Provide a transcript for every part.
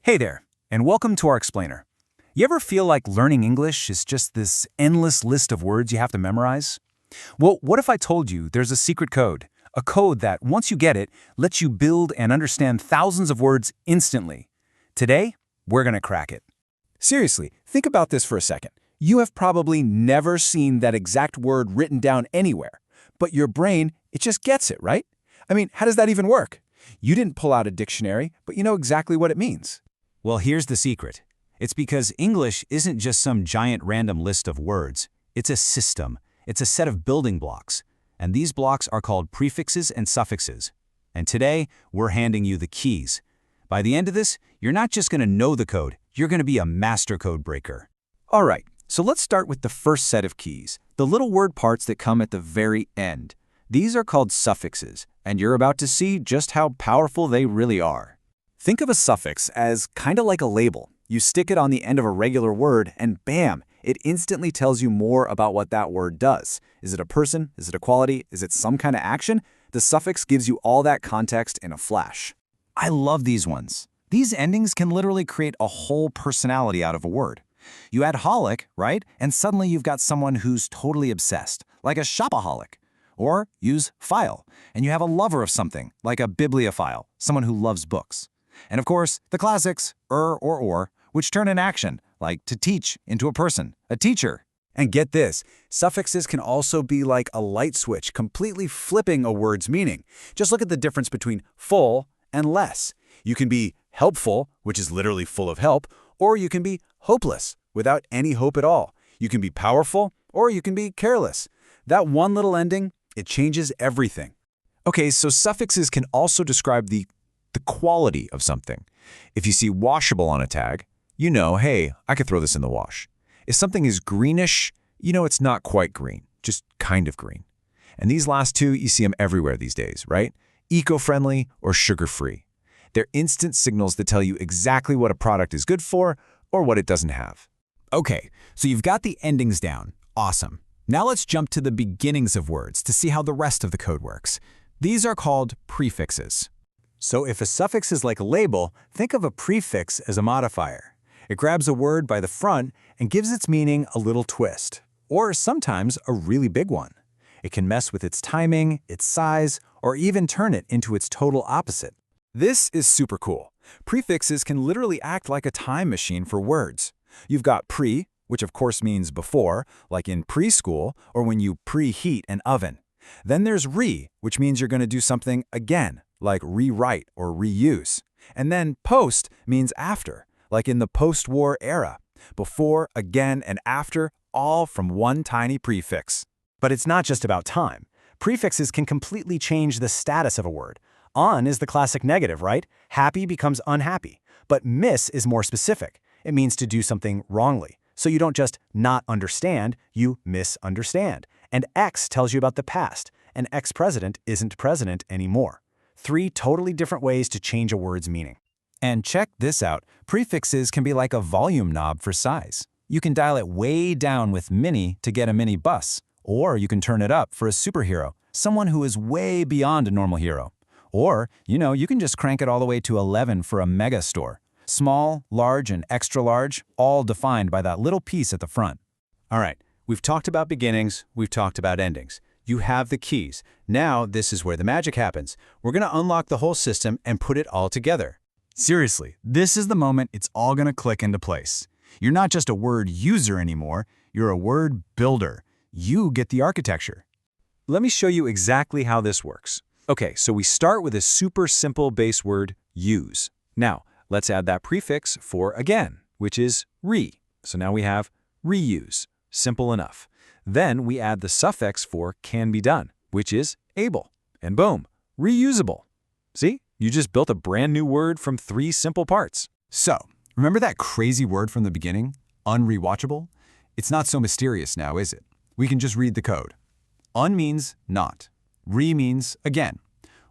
Hey there, and welcome to our explainer. You ever feel like learning English is just this endless list of words you have to memorize? Well, what if I told you there's a secret code? A code that, once you get it, lets you build and understand thousands of words instantly. Today, we're gonna crack it. Seriously, think about this for a second. You have probably never seen that exact word written down anywhere, but your brain, it just gets it, right? I mean, how does that even work? You didn't pull out a dictionary, but you know exactly what it means. Well, here's the secret. It's because English isn't just some giant random list of words. It's a system. It's a set of building blocks. And these blocks are called prefixes and suffixes. And today, we're handing you the keys. By the end of this, you're not just going to know the code, you're going to be a master code breaker. All right, so let's start with the first set of keys, the little word parts that come at the very end. These are called suffixes, and you're about to see just how powerful they really are. Think of a suffix as kind of like a label. You stick it on the end of a regular word, and bam, it instantly tells you more about what that word does. Is it a person? Is it a quality? Is it some kind of action? The suffix gives you all that context in a flash. I love these ones. These endings can literally create a whole personality out of a word. You add holic, right? And suddenly you've got someone who's totally obsessed, like a shopaholic. Or use phile, and you have a lover of something, like a bibliophile, someone who loves books. And of course, the classics, or, which turn an action, like to teach, into a person, a teacher. And get this, suffixes can also be like a light switch, completely flipping a word's meaning. Just look at the difference between full and less. You can be helpful, which is literally full of help, or you can be hopeless, without any hope at all. You can be powerful, or you can be careless. That one little ending, it changes everything. Okay, so suffixes can also describe the quality of something. If you see washable on a tag, you know, hey, I could throw this in the wash. If something is greenish, you know it's not quite green, just kind of green. And these last two, you see them everywhere these days, right? Eco-friendly or sugar-free. They're instant signals that tell you exactly what a product is good for or what it doesn't have. Okay, so you've got the endings down. Awesome. Now let's jump to the beginnings of words to see how the rest of the code works. These are called prefixes. So if a suffix is like a label, think of a prefix as a modifier. It grabs a word by the front and gives its meaning a little twist, or sometimes a really big one. It can mess with its timing, its size, or even turn it into its total opposite. This is super cool. Prefixes can literally act like a time machine for words. You've got pre, which of course means before, like in preschool or when you preheat an oven. Then there's re, which means you're going to do something again, like rewrite or reuse. And then post means after, like in the post-war era. Before, again, and after, all from one tiny prefix. But it's not just about time. Prefixes can completely change the status of a word. On is the classic negative, right? Happy becomes unhappy. But miss is more specific. It means to do something wrongly. So you don't just not understand, you misunderstand. And X tells you about the past. An ex-president isn't president anymore. 3 totally different ways to change a word's meaning. And check this out. Prefixes can be like a volume knob for size. You can dial it way down with mini to get a mini bus. Or you can turn it up for a superhero, someone who is way beyond a normal hero. Or, you can just crank it all the way to 11 for a mega store. Small, large, and extra large, all defined by that little piece at the front. All right, we've talked about beginnings, we've talked about endings. You have the keys. Now this is where the magic happens. We're going to unlock the whole system and put it all together. Seriously, this is the moment it's all going to click into place. You're not just a word user anymore, you're a word builder. You get the architecture. Let me show you exactly how this works. Okay, so we start with a super simple base word, use. Now, let's add that prefix for again, which is re. So now we have reuse. Simple enough. Then we add the suffix for can be done, which is able. And boom, reusable. See? You just built a brand new word from 3 simple parts. So, remember that crazy word from the beginning? Unrewatchable? It's not so mysterious now, is it? We can just read the code. Un means not. Re means again.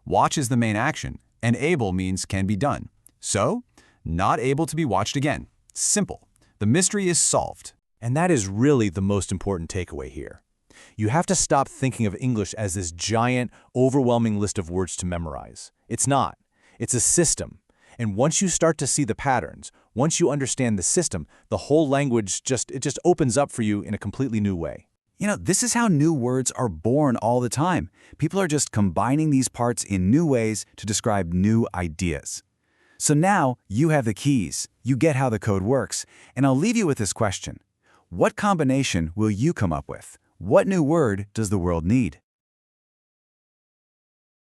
Watch is the main action, and able means can be done. So, not able to be watched again. Simple. The mystery is solved. And that is really the most important takeaway here. You have to stop thinking of English as this giant, overwhelming list of words to memorize. It's not. It's a system. And once you start to see the patterns, once you understand the system, the whole language just opens up for you in a completely new way. This is how new words are born all the time. People are just combining these parts in new ways to describe new ideas. So now you have the keys, you get how the code works, and I'll leave you with this question. What combination will you come up with? What new word does the world need?